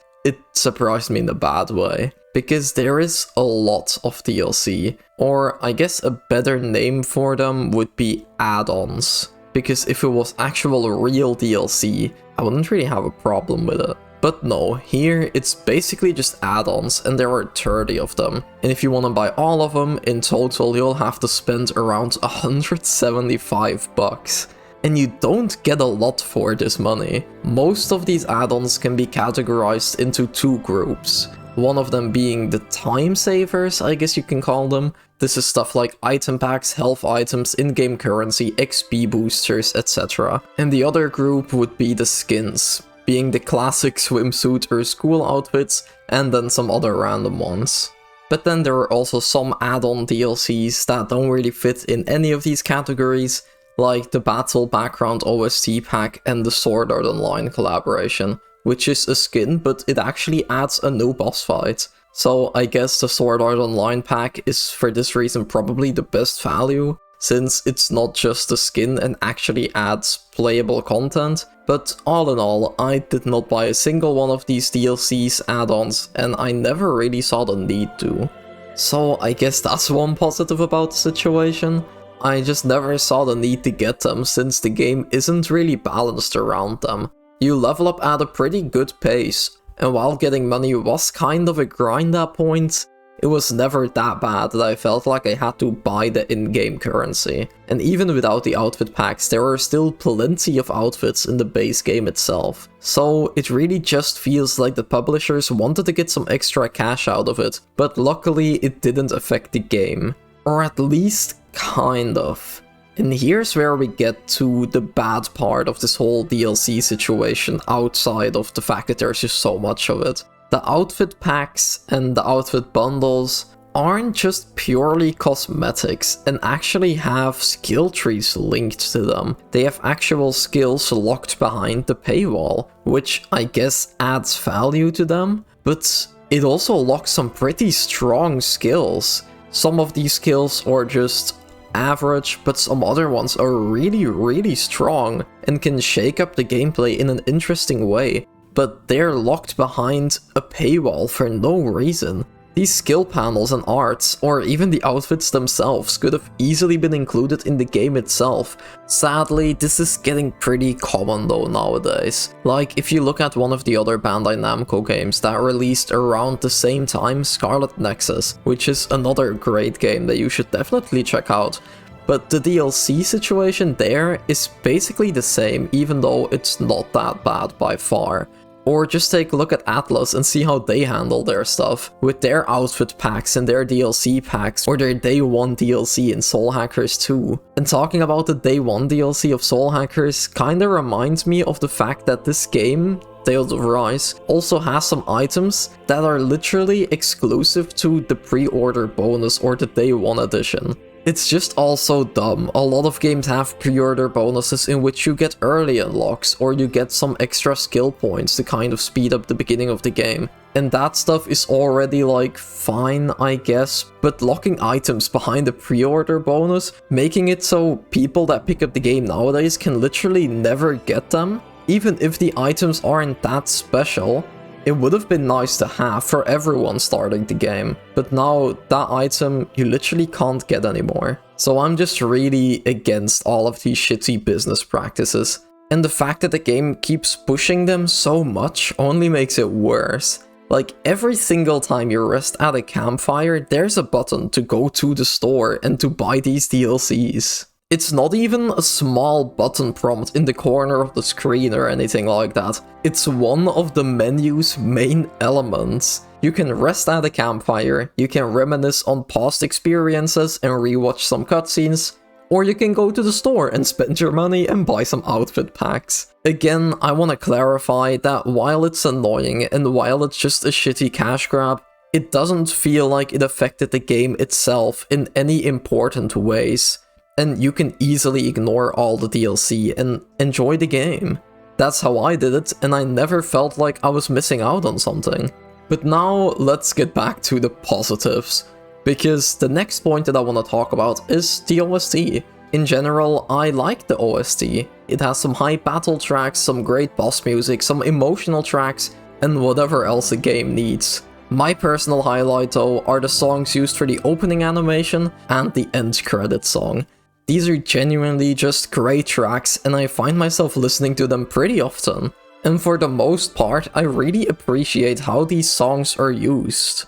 surprised me in a bad way. Because there is a lot of DLC, or I guess a better name for them would be add-ons. Because if it was actual real DLC, I wouldn't really have a problem with it. But no, here it's basically just add-ons, and there are 30 of them. And if you want to buy all of them, in total you'll have to spend around 175 bucks. And you don't get a lot for this money. Most of these add-ons can be categorized into 2 groups. One of them being the time savers, I guess you can call them. This is stuff like item packs, health items, in-game currency, XP boosters, etc. And the other group would be the skins, being the classic swimsuit or school outfits, and then some other random ones. But then there are also some add-on DLCs that don't really fit in any of these categories, like the Battle Background OST pack and the Sword Art Online collaboration, which is a skin, but it actually adds a new boss fight. So I guess the Sword Art Online pack is for this reason probably the best value, since it's not just a skin and actually adds playable content. But all in all, I did not buy a single one of these DLCs add-ons, and I never really saw the need to. So I guess that's one positive about the situation. I just never saw the need to get them, since the game isn't really balanced around them. You level up at a pretty good pace, and while getting money was kind of a grind at points, it was never that bad that I felt like I had to buy the in-game currency. And even without the outfit packs, there are still plenty of outfits in the base game itself. So it really just feels like the publishers wanted to get some extra cash out of it, but luckily it didn't affect the game. Or at least kind of. And here's where we get to the bad part of this whole DLC situation, outside of the fact that there's just so much of it. The outfit packs and the outfit bundles aren't just purely cosmetics and actually have skill trees linked to them. They have actual skills locked behind the paywall, which I guess adds value to them, but it also locks some pretty strong skills. Some of these skills are just average, but some other ones are really strong and can shake up the gameplay in an interesting way, but they're locked behind a paywall for no reason. These skill panels and arts, or even the outfits themselves, could have easily been included in the game itself. Sadly, this is getting pretty common though nowadays. Like, if you look at one of the other Bandai Namco games that released around the same time, Scarlet Nexus, which is another great game that you should definitely check out. But the DLC situation there is basically the same, even though it's not that bad by far. Or just take a look at Atlas and see how they handle their stuff, with their outfit packs and their DLC packs, or their Day 1 DLC in Soul Hackers 2. And talking about the Day 1 DLC of Soul Hackers kinda reminds me of the fact that this game, Tales of Rise, also has some items that are literally exclusive to the pre-order bonus or the Day 1 edition. It's just all so dumb. A lot of games have pre-order bonuses in which you get early unlocks, or you get some extra skill points to kind of speed up the beginning of the game. And that stuff is already like fine, I guess, but locking items behind the pre-order bonus, making it so people that pick up the game nowadays can literally never get them, even if the items aren't that special. It would have been nice to have for everyone starting the game, but now that item you literally can't get anymore. So I'm just really against all of these shitty business practices. And the fact that the game keeps pushing them so much only makes it worse. Like, every single time you rest at a campfire, there's a button to go to the store and to buy these DLCs. It's not even a small button prompt in the corner of the screen or anything like that. It's one of the menu's main elements. You can rest at a campfire, you can reminisce on past experiences and rewatch some cutscenes, or you can go to the store and spend your money and buy some outfit packs. Again, I want to clarify that while it's annoying and while it's just a shitty cash grab, it doesn't feel like it affected the game itself in any important ways, and you can easily ignore all the DLC and enjoy the game. That's how I did it, and I never felt like I was missing out on something. But now let's get back to the positives. Because the next point that I want to talk about is the OST. In general, I like the OST. It has some high battle tracks, some great boss music, some emotional tracks, and whatever else the game needs. My personal highlight though are the songs used for the opening animation and the end credit song. These are genuinely just great tracks, and I find myself listening to them pretty often. And for the most part, I really appreciate how these songs are used.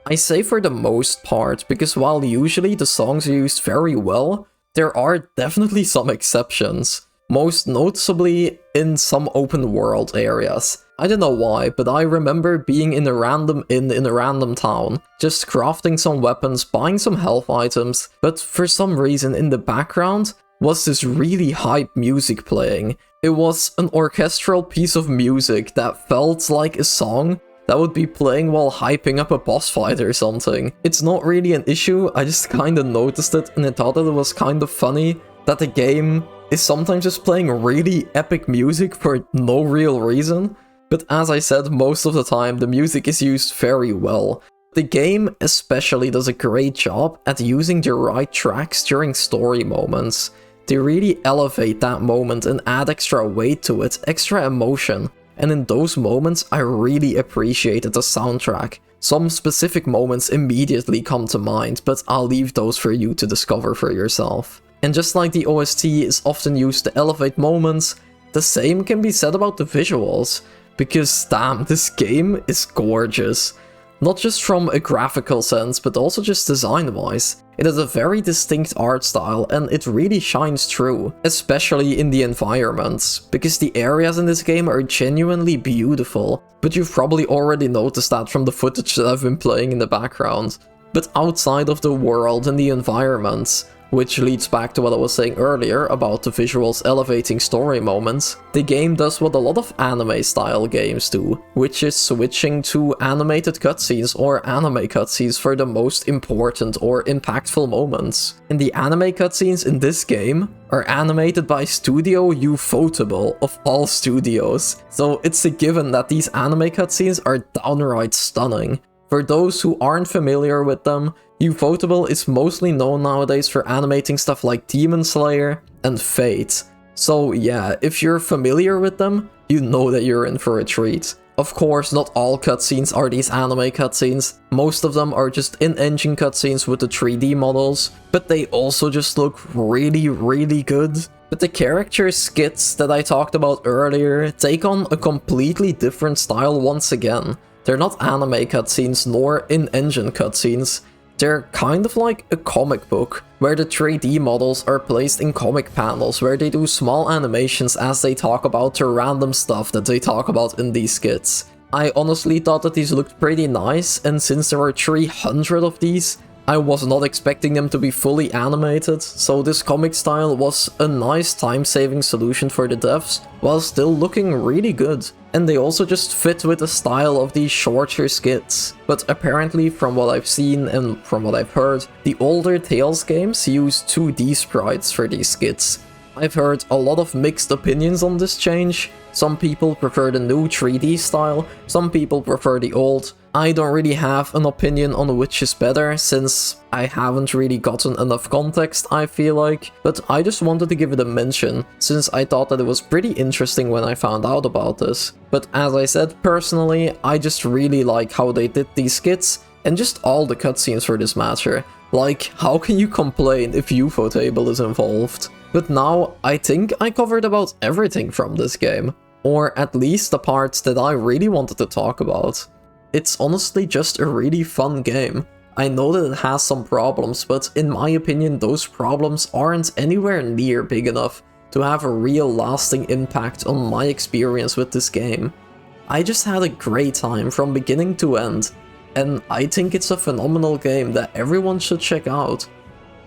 I say for the most part, because while usually the songs are used very well, there are definitely some exceptions. Most noticeably in some open world areas. I don't know why, but I remember being in a random inn in a random town, just crafting some weapons, buying some health items, but for some reason in the background was this really hype music playing. It was an orchestral piece of music that felt like a song that would be playing while hyping up a boss fight or something. It's not really an issue, I just kinda noticed it and I thought that it was kind of funny that the game is sometimes just playing really epic music for no real reason. But as I said, most of the time the music is used very well. The game especially does a great job at using the right tracks during story moments. They really elevate that moment and add extra weight to it, extra emotion. And in those moments, I really appreciated the soundtrack. Some specific moments immediately come to mind, but I'll leave those for you to discover for yourself. And just like the OST is often used to elevate moments, the same can be said about the visuals. Because damn, this game is gorgeous. Not just from a graphical sense, but also just design-wise. It has a very distinct art style and it really shines through, especially in the environments, because the areas in this game are genuinely beautiful, but you've probably already noticed that from the footage that I've been playing in the background. But outside of the world and the environments, which leads back to what I was saying earlier about the visuals elevating story moments, the game does what a lot of anime-style games do, which is switching to animated cutscenes or anime cutscenes for the most important or impactful moments. And the anime cutscenes in this game are animated by Studio Ufotable of all studios, so it's a given that these anime cutscenes are downright stunning. For those who aren't familiar with them, Ufotable is mostly known nowadays for animating stuff like Demon Slayer and Fate. So yeah, if you're familiar with them, you know that you're in for a treat. Of course, not all cutscenes are these anime cutscenes. Most of them are just in-engine cutscenes with the 3D models, but they also just look really, really good. But the character skits that I talked about earlier take on a completely different style once again. They're not anime cutscenes nor in-engine cutscenes. They're kind of like a comic book, where the 3D models are placed in comic panels where they do small animations as they talk about the random stuff that they talk about in these skits. I honestly thought that these looked pretty nice, and since there are 300 of these, I was not expecting them to be fully animated, so this comic style was a nice time-saving solution for the devs, while still looking really good. And they also just fit with the style of these shorter skits. But apparently, from what I've seen and from what I've heard, the older Tales games use 2D sprites for these skits. I've heard a lot of mixed opinions on this change. Some people prefer the new 3D style, some people prefer the old. I don't really have an opinion on which is better, since I haven't really gotten enough context, I feel like. But I just wanted to give it a mention, since I thought that it was pretty interesting when I found out about this. But as I said, personally, I just really like how they did these skits, and just all the cutscenes for this matter. Like, how can you complain if Ufotable is involved? But now, I think I covered about everything from this game. Or at least the parts that I really wanted to talk about. It's honestly just a really fun game. I know that it has some problems, but in my opinion those problems aren't anywhere near big enough to have a real lasting impact on my experience with this game. I just had a great time from beginning to end, and I think it's a phenomenal game that everyone should check out.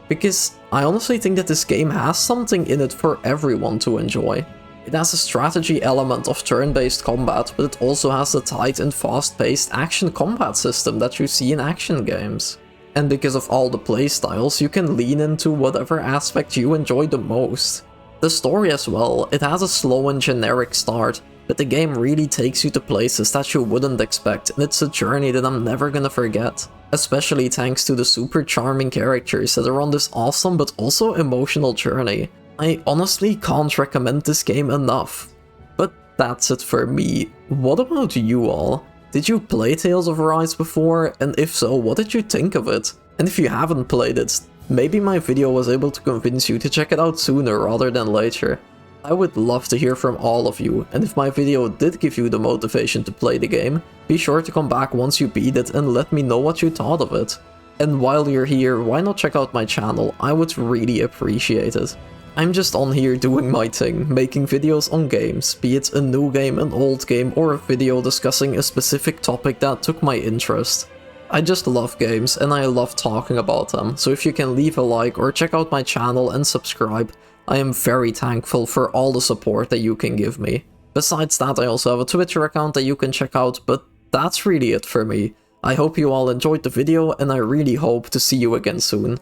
Because I honestly think that this game has something in it for everyone to enjoy. It has a strategy element of turn-based combat, but it also has the tight and fast-paced action combat system that you see in action games. And because of all the playstyles, you can lean into whatever aspect you enjoy the most. The story as well, it has a slow and generic start, but the game really takes you to places that you wouldn't expect, and it's a journey that I'm never gonna forget. Especially thanks to the super charming characters that are on this awesome but also emotional journey. I honestly can't recommend this game enough. But that's it for me. What about you all? Did you play Tales of Arise before? And if so, what did you think of it? And if you haven't played it, maybe my video was able to convince you to check it out sooner rather than later. I would love to hear from all of you, and if my video did give you the motivation to play the game, be sure to come back once you beat it and let me know what you thought of it. And while you're here, why not check out my channel? I would really appreciate it. I'm just on here doing my thing, making videos on games, be it a new game, an old game, or a video discussing a specific topic that took my interest. I just love games and I love talking about them, so if you can leave a like or check out my channel and subscribe, I am very thankful for all the support that you can give me. Besides that, I also have a Twitter account that you can check out, but that's really it for me. I hope you all enjoyed the video and I really hope to see you again soon.